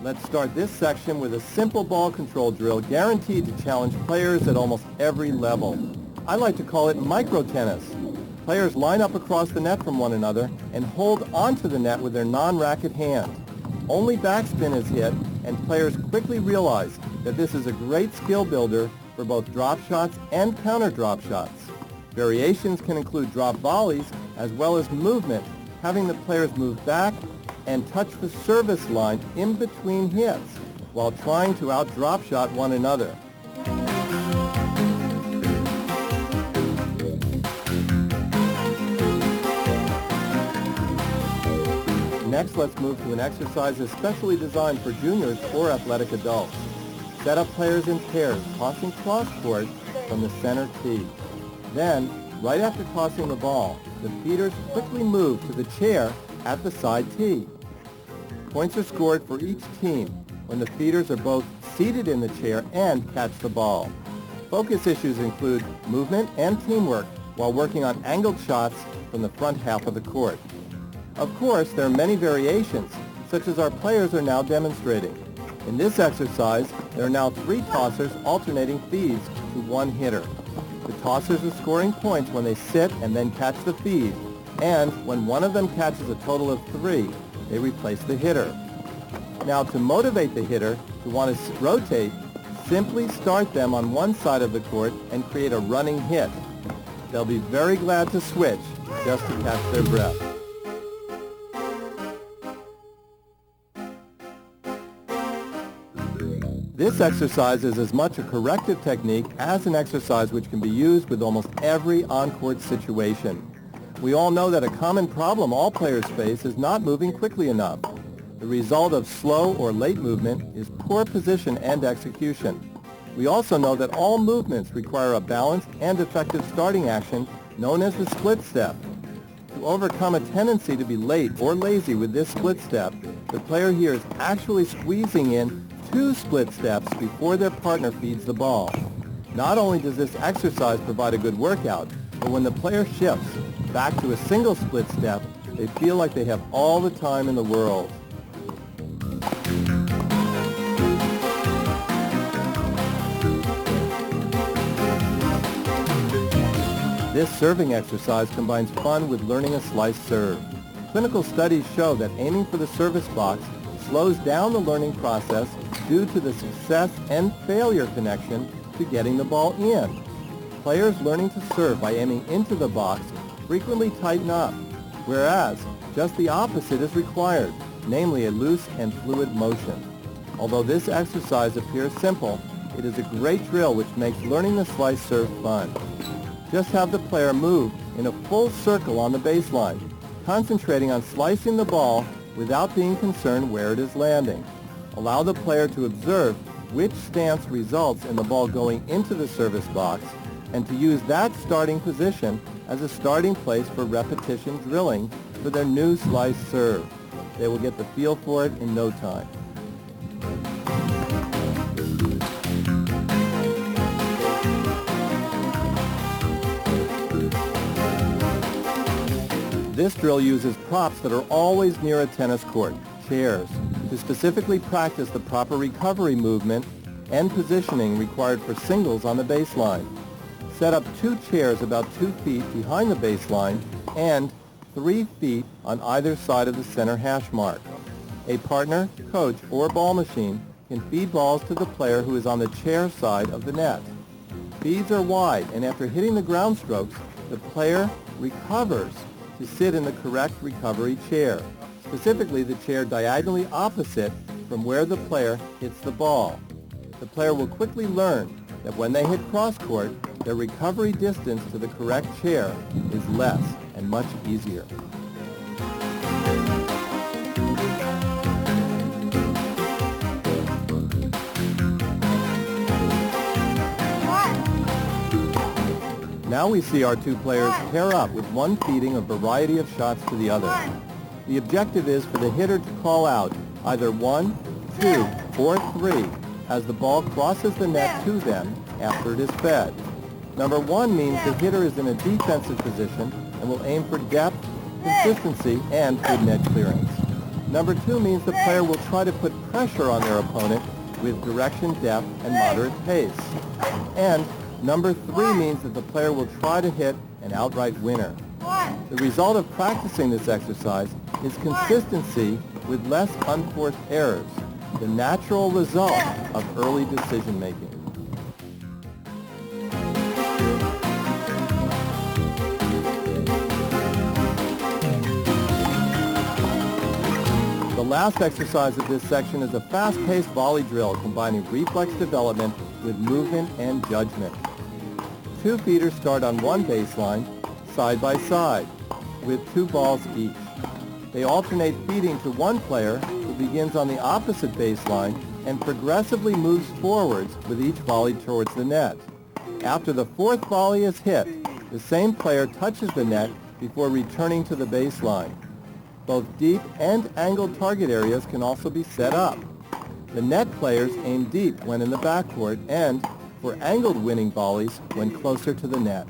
Let's start this section with a simple ball control drill guaranteed to challenge players at almost every level. I like to call it micro-tennis. Players line up across the net from one another and hold onto the net with their non-racket hand. Only backspin is hit, and players quickly realize that this is a great skill builder for both drop shots and counter drop shots. Variations can include drop volleys as well as movement, having the players move back and touch the service line in between hits while trying to out-drop shot one another. Next, let's move to an exercise especially designed for juniors or athletic adults. Set up players in pairs, tossing cross-court from the center tee. Then, right after tossing the ball, the feeders quickly move to the chair at the side tee. Points are scored for each team when the feeders are both seated in the chair and catch the ball. Focus issues include movement and teamwork while working on angled shots from the front half of the court. Of course, there are many variations, such as our players are now demonstrating. In this exercise, there are now 3 tossers alternating feeds to 1 hitter. The tossers are scoring points when they sit and then catch the feed, and when one of them catches a total of 3, they replace the hitter. Now, to motivate the hitter to want to rotate, simply start them on one side of the court and create a running hit. They'll be very glad to switch just to catch their breath. This exercise is as much a corrective technique as an exercise which can be used with almost every on-court situation. We all know that a common problem all players face is not moving quickly enough. The result of slow or late movement is poor position and execution. We also know that all movements require a balanced and effective starting action known as the split step. To overcome a tendency to be late or lazy with this split step, the player here is actually squeezing in 2 split steps before their partner feeds the ball. Not only does this exercise provide a good workout, but when the player shifts back to a single split step, they feel like they have all the time in the world. This serving exercise combines fun with learning a slice serve. Clinical studies show that aiming for the service box slows down the learning process due to the success and failure connection to getting the ball in. Players learning to serve by aiming into the box frequently tighten up, whereas just the opposite is required, namely a loose and fluid motion. Although this exercise appears simple, it is a great drill which makes learning the slice serve fun. Just have the player move in a full circle on the baseline, concentrating on slicing the ball without being concerned where it is landing. Allow the player to observe which stance results in the ball going into the service box and to use that starting position as a starting place for repetition drilling for their new slice serve. They will get the feel for it in no time. This drill uses props that are always near a tennis court, chairs, to specifically practice the proper recovery movement and positioning required for singles on the baseline. Set up 2 chairs about 2 feet behind the baseline and 3 feet on either side of the center hash mark. A partner, coach, or ball machine can feed balls to the player who is on the chair side of the net. Feeds are wide, and after hitting the ground strokes, the player recovers to sit in the correct recovery chair, specifically the chair diagonally opposite from where the player hits the ball. The player will quickly learn that when they hit cross-court, their recovery distance to the correct chair is less and much easier. Now we see our 2 players pair up with one feeding a variety of shots to the other. The objective is for the hitter to call out either 1, 2, or 3 as the ball crosses the net to them after it is fed. Number 1 means the hitter is in a defensive position and will aim for depth, consistency, and good net clearance. Number 2 means the player will try to put pressure on their opponent with direction, depth, and moderate pace. And number 3 means that the player will try to hit an outright winner. The result of practicing this exercise is consistency with less unforced errors, the natural result of early decision making. The last exercise of this section is a fast-paced volley drill combining reflex development with movement and judgment. 2 feeders start on one baseline, side by side, with 2 balls each. They alternate feeding to one player who begins on the opposite baseline and progressively moves forwards with each volley towards the net. After the 4th volley is hit, the same player touches the net before returning to the baseline. Both deep and angled target areas can also be set up. The net players aim deep when in the backcourt and for angled winning volleys when closer to the net.